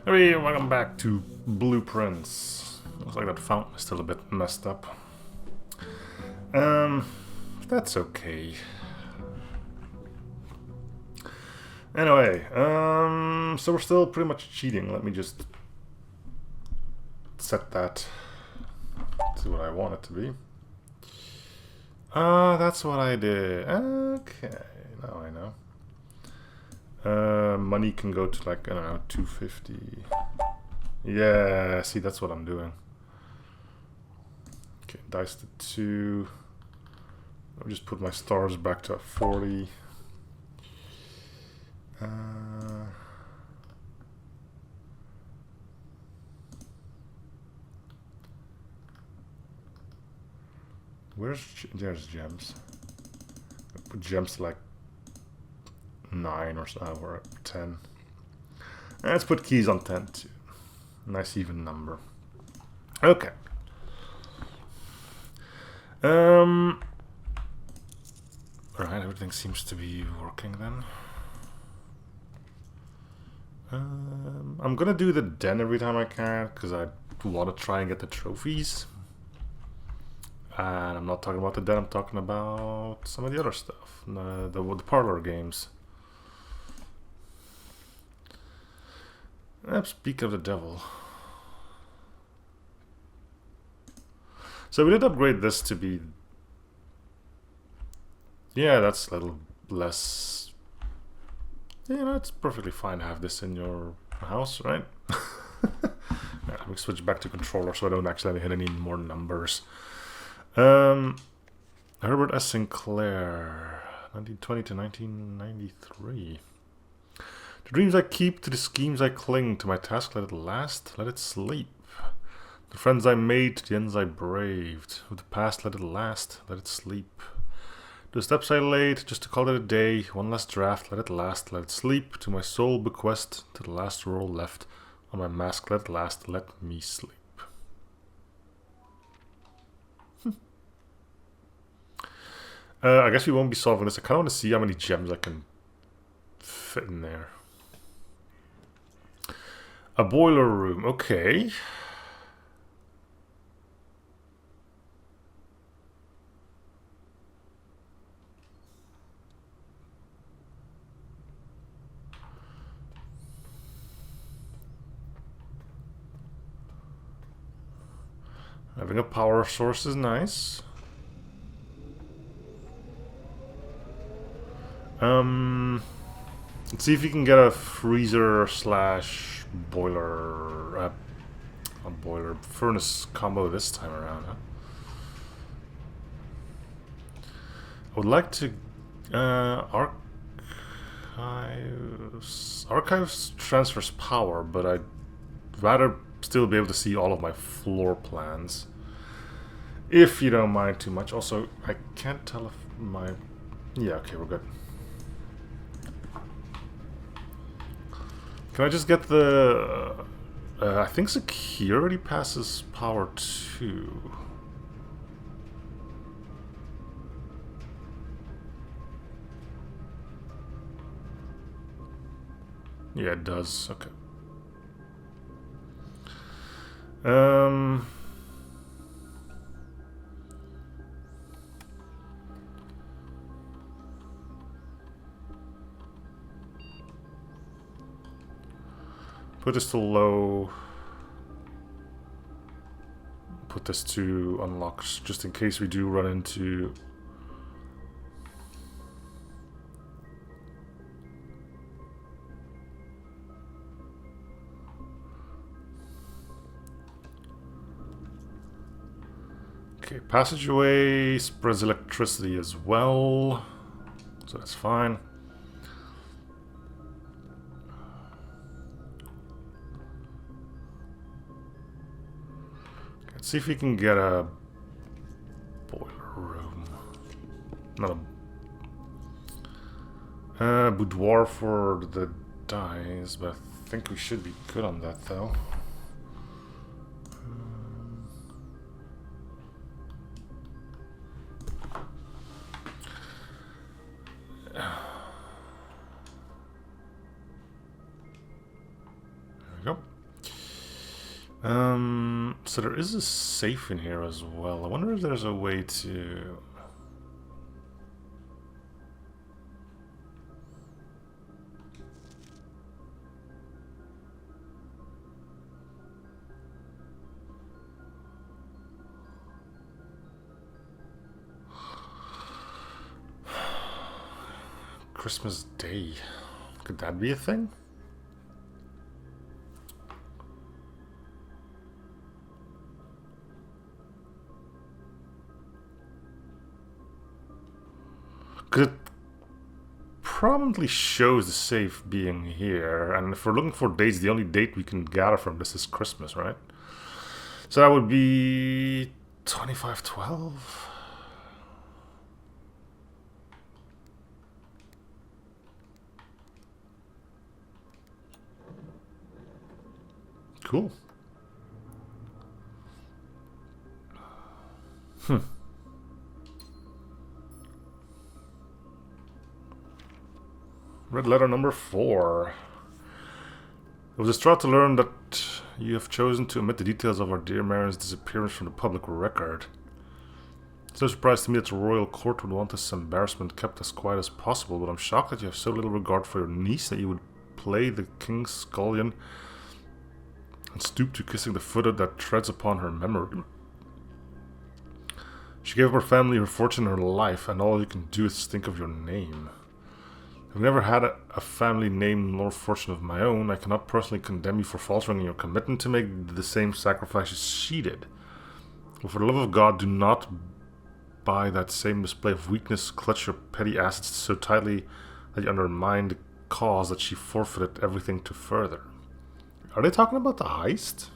Hey, welcome back to Blueprince. Looks like that fountain is still a bit messed up. That's okay. Anyway, so we're still pretty much cheating. Let me just set that to what I want it to be. That's what I did. Okay, now I know. Money can go to like, I don't know, 250. Yeah, see, that's what I'm doing. Okay, dice to 2. I'll just put my stars back to 40. There's gems. I put gems to like 9 or so, or 10. Let's put keys on 10 too. Nice even number. Okay. Alright, everything seems to be working then. I'm gonna do the den every time I can, because I want to try and get the trophies. And I'm not talking about the den, I'm talking about some of the other stuff. The parlor games. Speak of the devil. So we did upgrade this to be... Yeah, that's a little less... You know, it's perfectly fine to have this in your house, right? Yeah, let me switch back to controller so I don't actually hit any more numbers. Herbert S. Sinclair, 1920 to 1993. The dreams I keep, to the schemes I cling, to my task let it last, let it sleep. The friends I made, to the ends I braved, with the past let it last, let it sleep. The steps I laid, just to call it a day, one last draft, let it last, let it sleep. To my soul bequest, to the last roll left, on my mask let it last, let me sleep. I guess we won't be solving this. I kind of want to see how many gems I can fit in there. A boiler room, okay. Having a power source is nice. Let's see if you can get a freezer slash boiler, a boiler furnace combo this time around, huh? I would like to archives transfers power, but I'd rather still be able to see all of my floor plans, if you don't mind too much. Also, I can't tell if my... Yeah, okay, we're good. Can I just get the... I think security passes power too. Yeah, it does. Okay. Put this to low. Put this to unlocks, just in case we do run into... Okay, passageway spreads electricity as well, so that's fine. Let's see if we can get a boiler room. Not a boudoir for the dyes, but I think we should be good on that though. go. So there is a safe in here as well. I wonder if there's a way to... Christmas Day. Could that be a thing? Because it prominently shows the safe being here, and if we're looking for dates, the only date we can gather from this is Christmas, right? So that would be 2512. Cool. Red letter number 4. It was distraught to learn that you have chosen to omit the details of our dear Marin's disappearance from the public record. It's no surprise to me that the royal court would want this embarrassment kept as quiet as possible, but I'm shocked that you have so little regard for your niece that you would play the king's scullion and stoop to kissing the foot that treads upon her memory. She gave her family, her fortune, her life, and all you can do is think of your name. I've never had a family name nor fortune of my own. I cannot personally condemn you for faltering in your commitment to make the same sacrifices she did. But for the love of God, do not, by that same display of weakness, clutch your petty assets so tightly that you undermine the cause that she forfeited everything to further. Are they talking about the heist?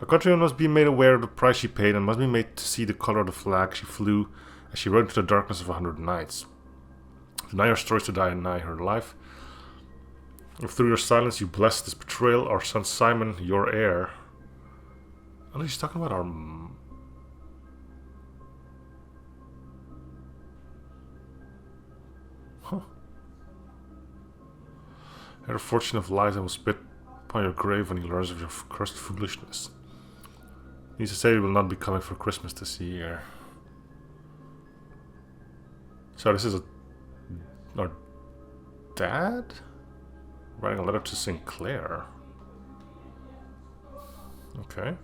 A countryman must be made aware of the price she paid and must be made to see the color of the flag she flew as she rode into the darkness of 100 nights. Deny her stories to deny her life. If through your silence you bless this betrayal, our son Simon, your heir. Oh, he's talking about our... Huh. Heir of fortune of lies and will spit upon your grave when he learns of your cursed foolishness. Needs to say he will not be coming for Christmas this year. So this is our dad writing a letter to Sinclair. Okay.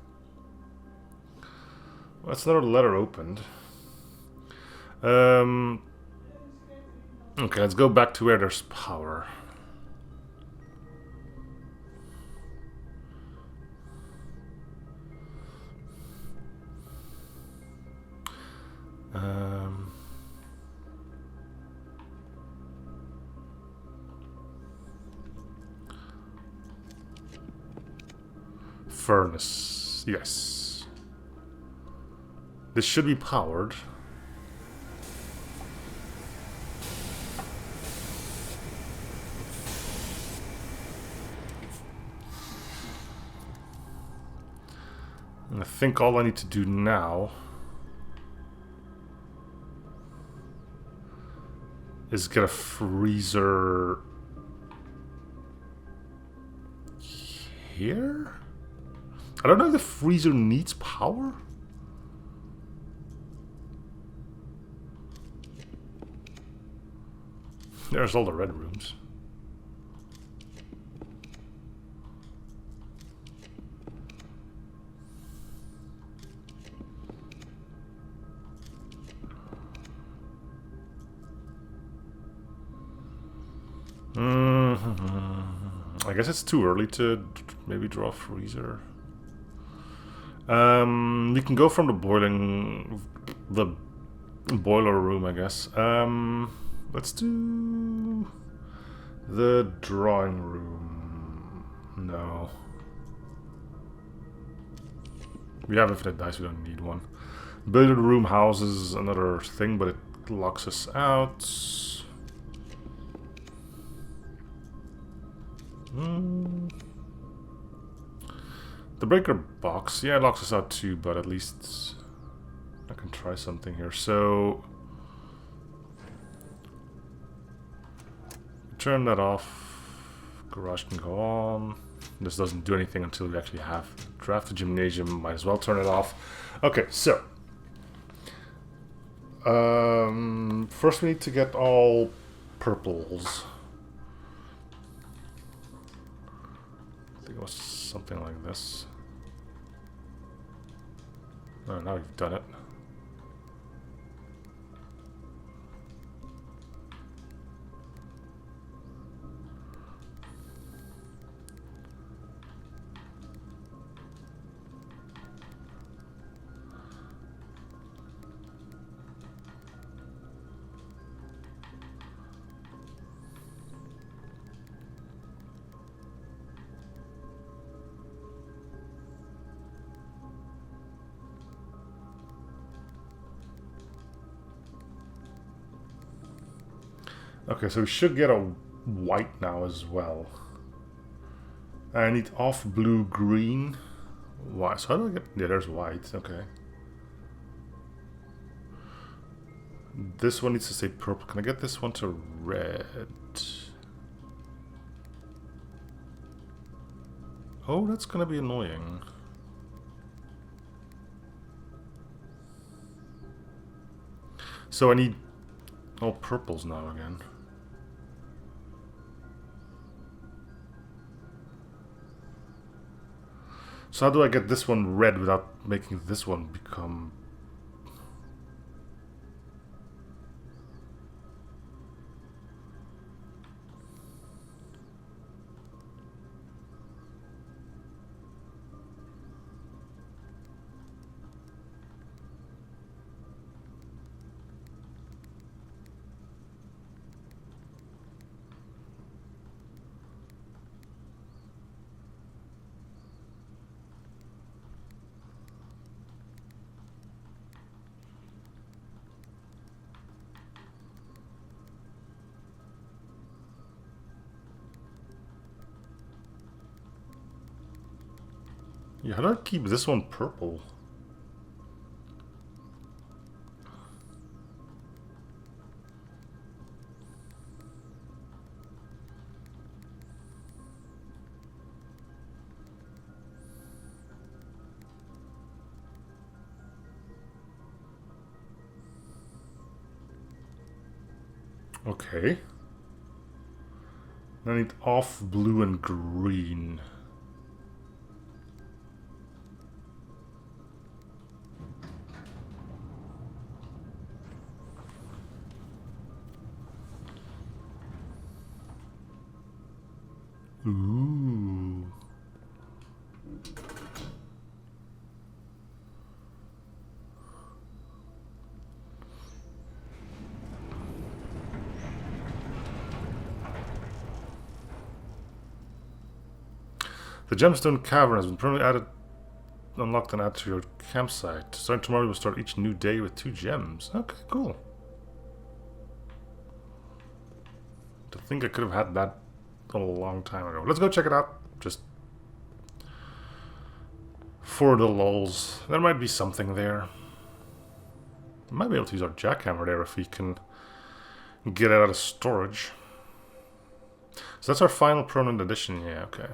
Well, that's another letter opened. Okay, let's go back to where there's power. Furnace, yes. This should be powered. And I think all I need to do now is get a freezer here? I don't know if the freezer needs power. There's all the red rooms. I guess it's too early to maybe draw a freezer. We can go from the boiler room, I guess. Let's do the drawing room. No. We have infinite dice, we don't need one. Billiard room houses another thing, but it locks us out. The breaker box, yeah, it locks us out too, but at least I can try something here. So turn that off, Garage can go on. This doesn't do anything until we actually have draft the gymnasium. Might as well turn it off. Okay, so first we need to get all purples. I think it was something like this. Oh, now we've done it. Okay, so we should get a white now as well. I need off blue green. White. So how do I get... Yeah, there's white. Okay. This one needs to stay purple. Can I get this one to red? Oh, that's gonna be annoying. So I need all purples now again. So how do I get this one red without making this one become... Yeah, how do I keep this one purple? Okay. I need off blue and green. Ooh. The gemstone cavern has been permanently unlocked and added to your campsite. Starting tomorrow, we'll start each new day with 2 gems. Okay, cool. I think I could have had that a long time ago. Let's go check it out. Just for the lulz. There might be something there. I might be able to use our jackhammer there if we can get it out of storage. So that's our final permanent addition. Yeah, okay.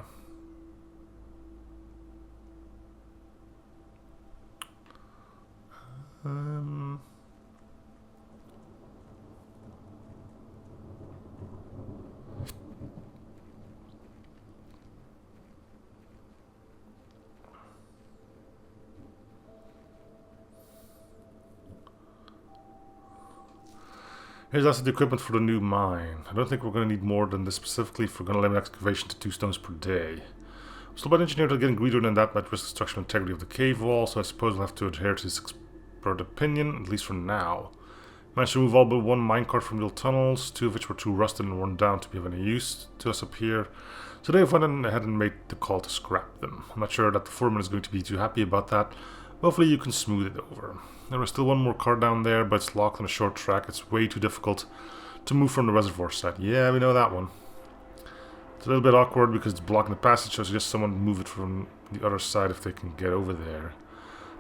Here's also the equipment for the new mine. I don't think we're going to need more than this specifically if we're going to limit excavation to 2 stones per day. I'm still about engineer to getting greedier than that might risk the structural integrity of the cave wall, so I suppose we'll have to adhere to this expert opinion, at least for now. Managed to remove all but 1 minecart from the old tunnels, 2 of which were too rusted and worn down to be of any use to us up here. So they've went ahead and made the call to scrap them. I'm not sure that the foreman is going to be too happy about that. Hopefully you can smooth it over. There was still 1 more car down there, but it's locked on a short track. It's way too difficult to move from the reservoir side. Yeah, we know that one. It's a little bit awkward because it's blocking the passage, so I suggest someone move it from the other side if they can get over there.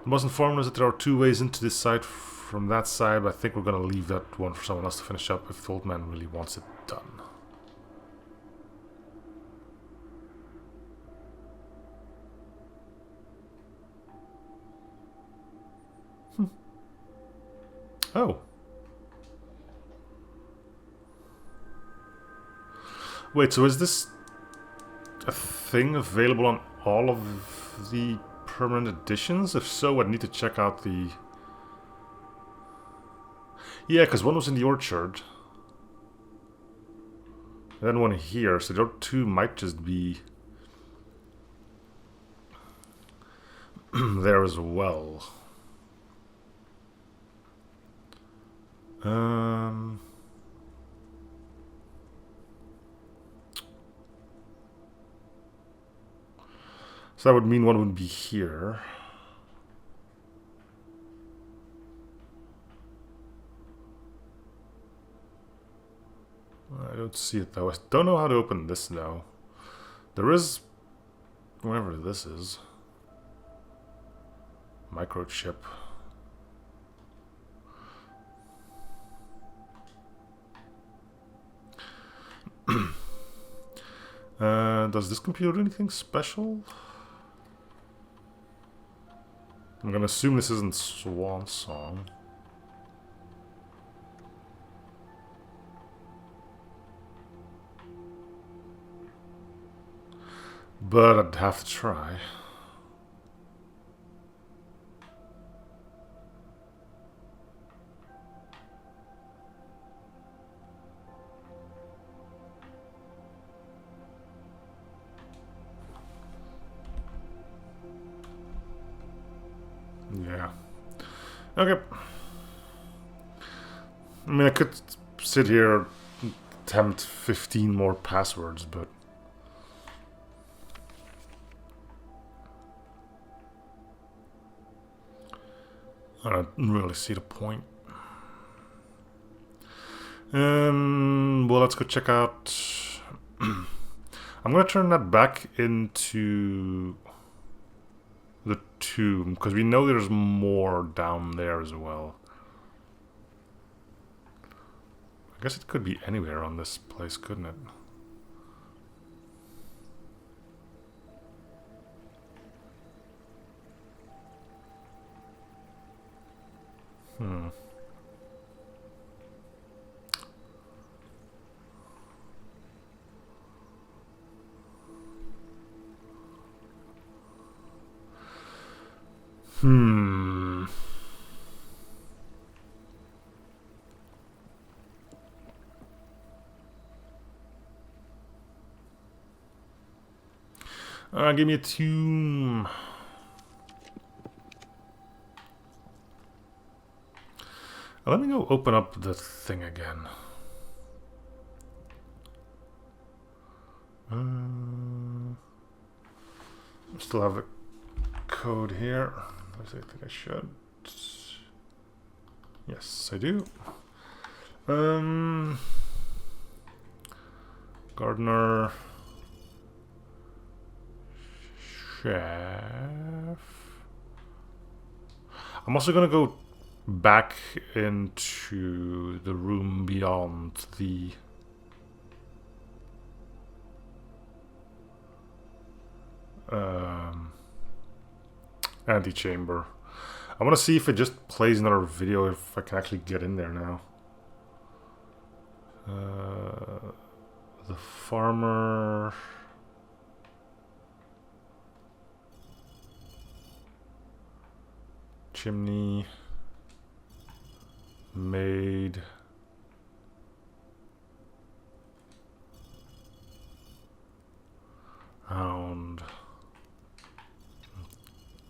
The most informed is that there are 2 ways into this site from that side, but I think we're going to leave that one for someone else to finish up if the old man really wants it done. Oh. Wait, so is this a thing available on all of the permanent editions? If so, I'd need to check out the... Yeah, because one was in the Orchard. And then one here, so the other two might just be... there as well. So that would mean one would be here. I don't see it though. I don't know how to open this though. There is... whatever this is. Microchip. Does this computer do anything special? I'm gonna assume this isn't Swan Song. But I'd have to try. Yeah. Okay. I mean, I could sit here and attempt 15 more passwords, but... I don't really see the point. Well, let's go check out... I'm gonna turn that back into... the tomb, because we know there's more down there as well. I guess it could be anywhere on this place, couldn't it? Hmm. Give me a tomb. Let me go open up the thing again. Still have a code here. I think I should. Yes, I do. Gardener. Chef. I'm also gonna go back into the room beyond the antechamber. I want to see if it just plays another video, if I can actually get in there now. The farmer... chimney... maid... hound...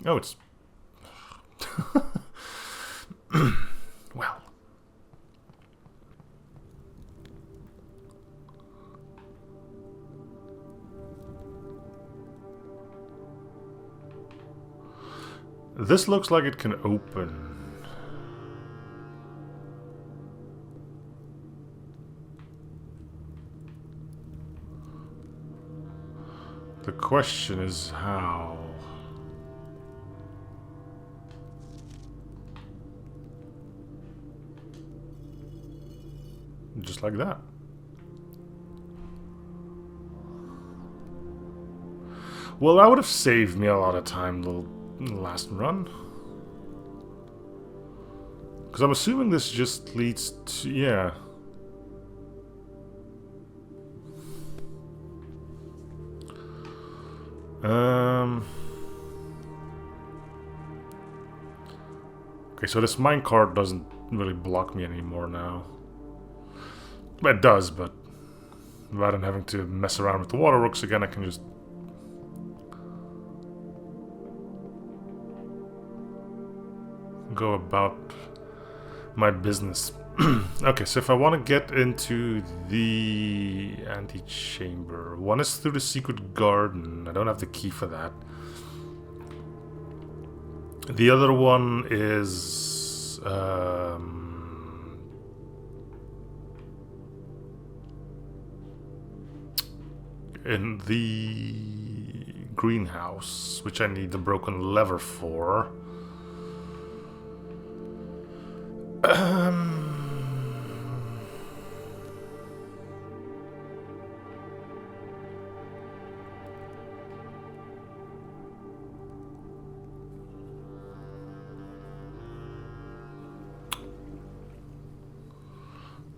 Oh, it's... well... This looks like it can open. The question is how. Just like that. Well, that would have saved me a lot of time the last run. Because I'm assuming this just leads to... yeah. Okay, so this minecart doesn't really block me anymore now. It does, but rather than having to mess around with the waterworks again, I can just... go about my business. Okay, so if I want to get into the antechamber, one is through the secret garden. I don't have the key for that. The other one is in the greenhouse, which I need the broken lever for.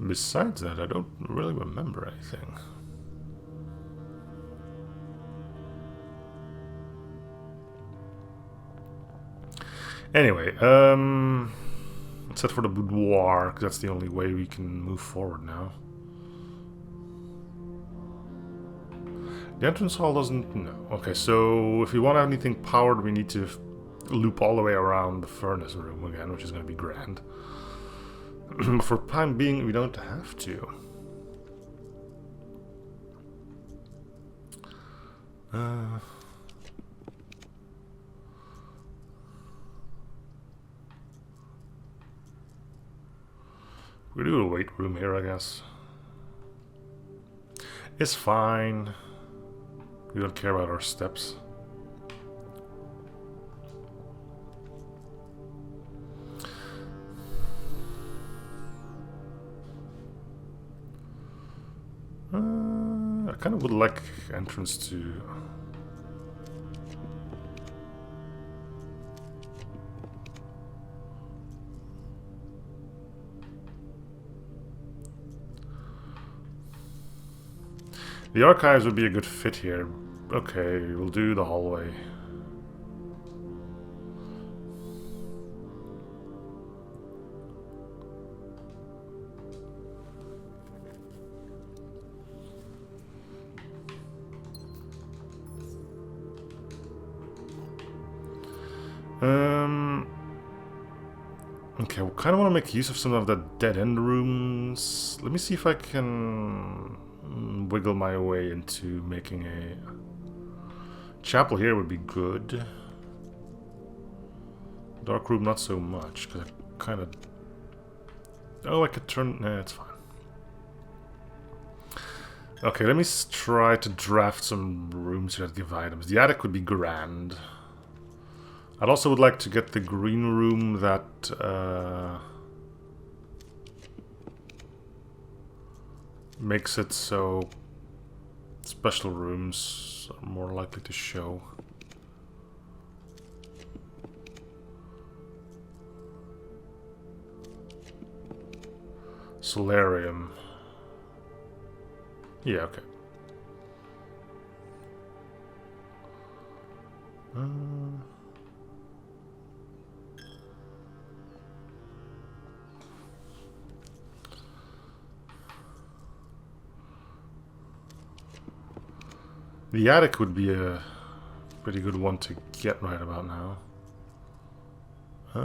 Besides that, I don't really remember anything. Anyway, let's head for the boudoir, because that's the only way we can move forward now. The entrance hall doesn't... no. Okay, so if we want anything powered, we need to loop all the way around the furnace room again, which is going to be grand. For the time being, we don't have to. We do a weight room here, I guess. It's fine. We don't care about our steps. I kind of would like entrance to... the archives would be a good fit here. Okay, we'll do the hallway. Okay, I kind of want to make use of some of the dead-end rooms. Let me see if I can wiggle my way into making a chapel here would be good. Dark room, not so much, because I kind of... oh, I could turn... nah, it's fine. Okay, let me try to draft some rooms here that give items. The attic would be grand. I'd also would like to get the green room that makes it so special rooms are more likely to show. Solarium. Yeah, okay. The attic would be a pretty good one to get right about now. I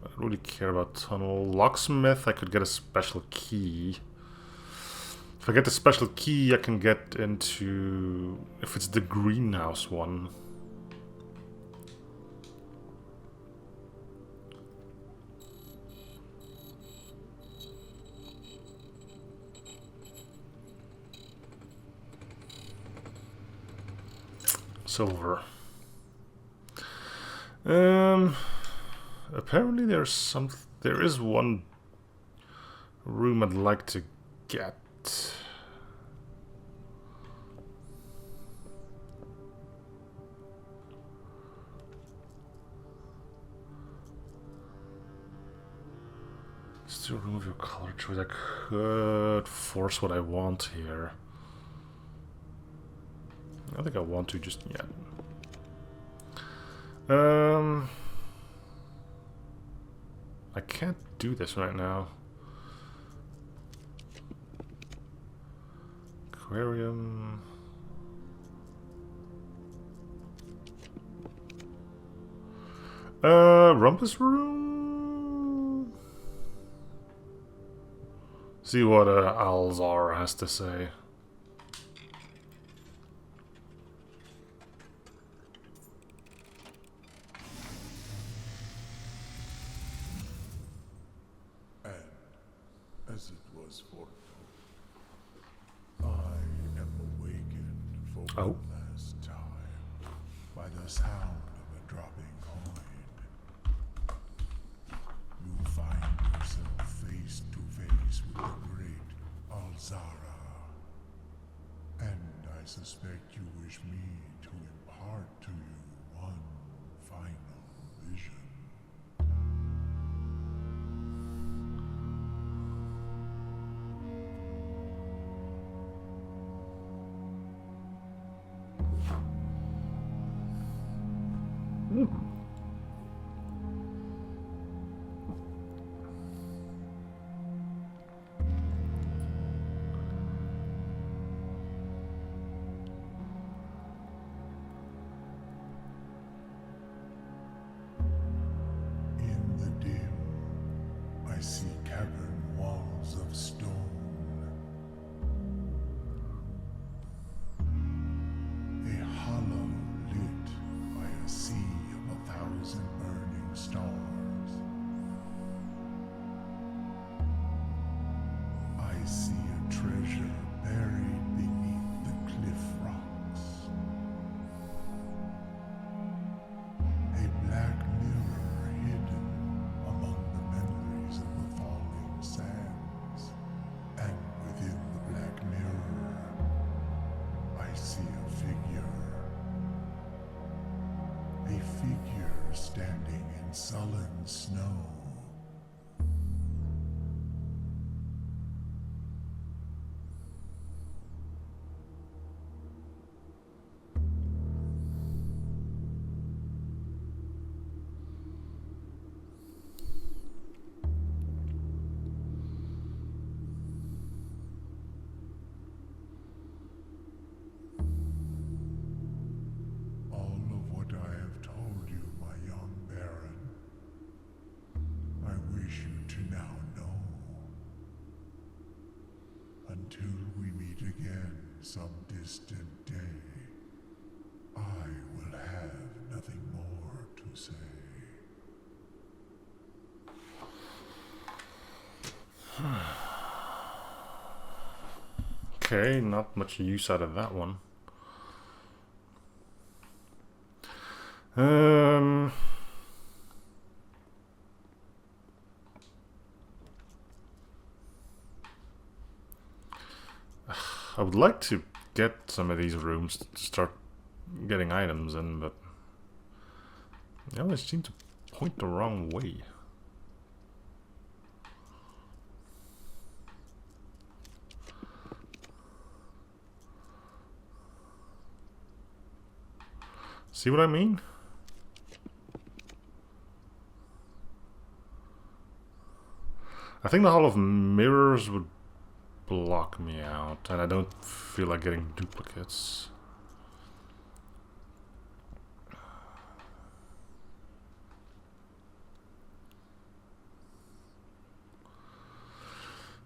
don't really care about tunnel. Locksmith, I could get a special key. If I get the special key, I can get into... if it's the greenhouse one. Silver. Apparently there is one room I'd like to get. Still remove your color choice. I could force what I want here. I don't think I want to just yet. I can't do this right now. Aquarium. Rumpus Room? See what Alzara has to say. And as it was foretold, I am awakened for one last time by the sound of a dropping coin. You find yourself face to face with the great Alzara. And I suspect you wish me to impart to you one final vision. In the dim, I see cavern walls of stone. A hollow lit by a sea of 1,000 burning stars. I see a treasure buried beneath the cliff rocks. A black mirror hidden among the memories of the falling sands. And within the black mirror, I see a figure. A figure standing in sullen snow. All of what I have told you, my young baron, I wish you to now know. Until we meet again some distant day, I will have nothing more to say. Okay, not much use out of that one. I would like to get some of these rooms to start getting items in, but they always seem to point the wrong way. See what I mean? I think the Hall of Mirrors would block me out, and I don't feel like getting duplicates.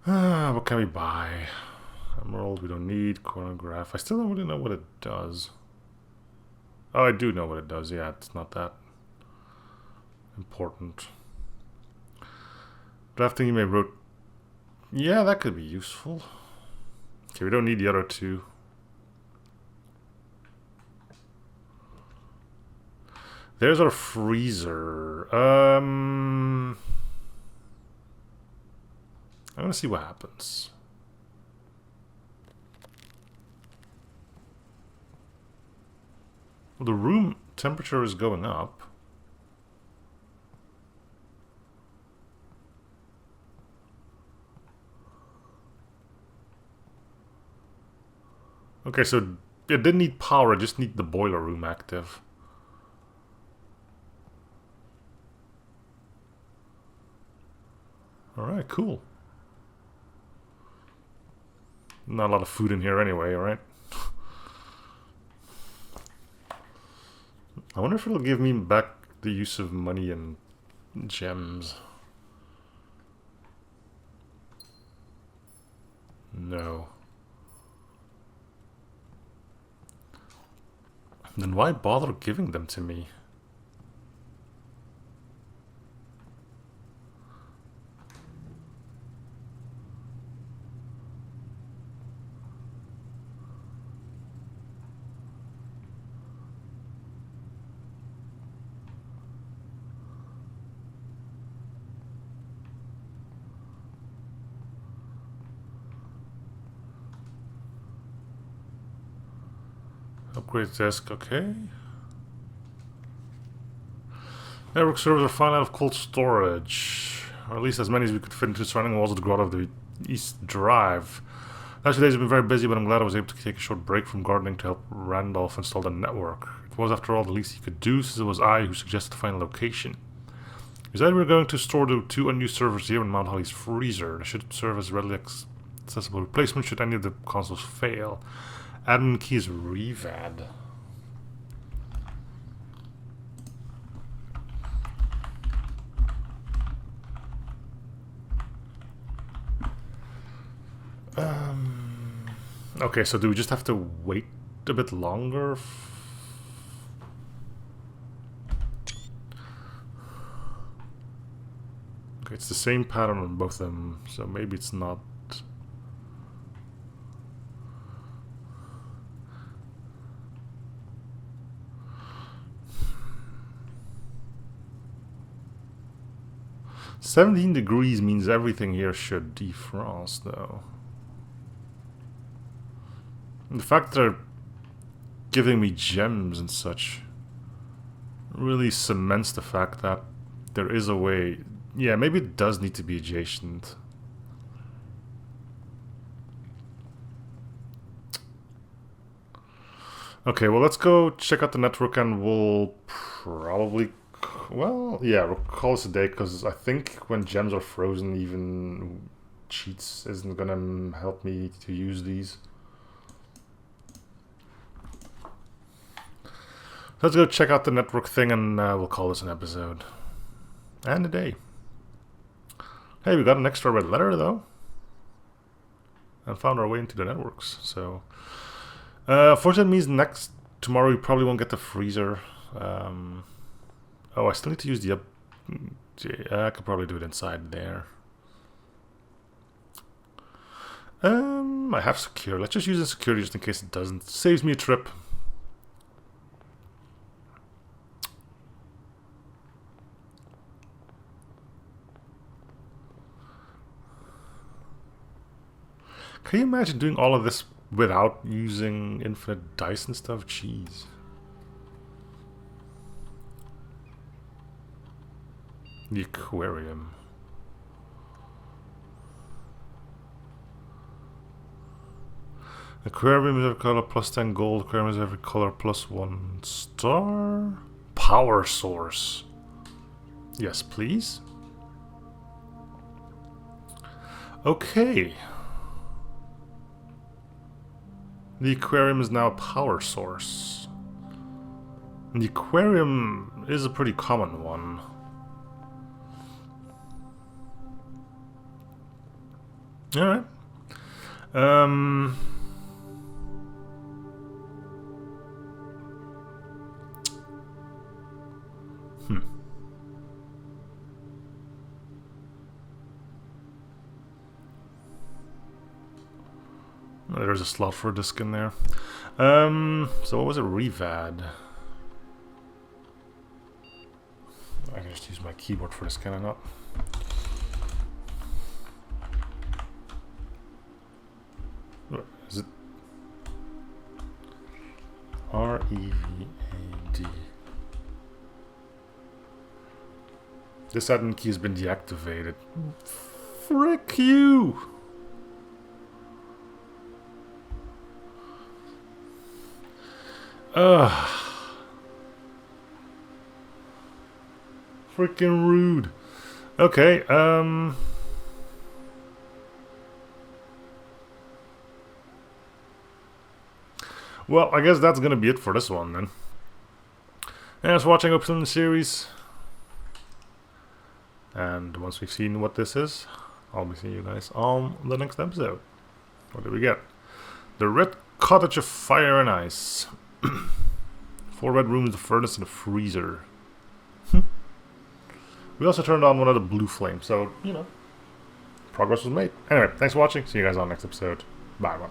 What can we buy? Emerald we don't need. Chronograph. I still don't really know what it does. Oh, I do know what it does. Yeah, it's not that important. Drafting you may wrote. Yeah, that could be useful. Okay, we don't need the other two. There's our freezer. I'm gonna see what happens. Well, the room temperature is going up. Okay, so it didn't need power, it just need the boiler room active. Alright, cool. Not a lot of food in here anyway, alright? I wonder if it'll give me back the use of money and gems. No. Then why bother giving them to me? Upgrade desk, okay. Network servers are fine out of cold storage. Or at least as many as we could fit into the surrounding walls of the grotto of the East Drive. Last few days have been very busy, but I'm glad I was able to take a short break from gardening to help Randolph install the network. It was, after all, the least he could do, since it was I who suggested the final location. He said we were going to store the 2 unused servers here in Mount Holly's freezer. They should serve as readily accessible replacement should any of the consoles fail. Admin key is revad. Okay, so do we just have to wait a bit longer? Okay, it's the same pattern on both of them, so maybe it's not. $17 means everything here should defrost, though. And the fact that they're giving me gems and such really cements the fact that there is a way. Yeah, maybe it does need to be adjacent. Okay, well, let's go check out the network and we'll probably... Well, yeah, we'll call this a day, because I think when gems are frozen, even cheats isn't gonna help me to use these. Let's go check out the network thing, and we'll call this an episode. And a day. Hey, we got an extra red letter, though. And found our way into the networks, so... Unfortunately, it means tomorrow we probably won't get the freezer. Oh, I still need to use the I could probably do it inside there. I have secure. Let's just use the security just in case it doesn't. Saves me a trip. Can you imagine doing all of this without using infinite dice and stuff? Jeez. The aquarium. Aquarium is every color plus 10 gold. Aquarium is every color plus 1 star. Power source. Yes, please. Okay. The aquarium is now a power source. And the aquarium is a pretty common one. Alright. There's a slot for a disc in there. So what was it? Revad. I can just use my keyboard for this, can I not? Is it R-E-V-A-D? This admin key has been deactivated. Frick you! Ugh. Freaking rude. Okay, well, I guess that's gonna be it for this one then. Thanks for watching up in the series. And once we've seen what this is, I'll be seeing you guys on the next episode. What did we get? The Red Cottage of Fire and Ice. 4 bedrooms, the furnace, and the freezer. We also turned on one of the blue flames, so, you know, progress was made. Anyway, thanks for watching. See you guys on the next episode. Bye, bye.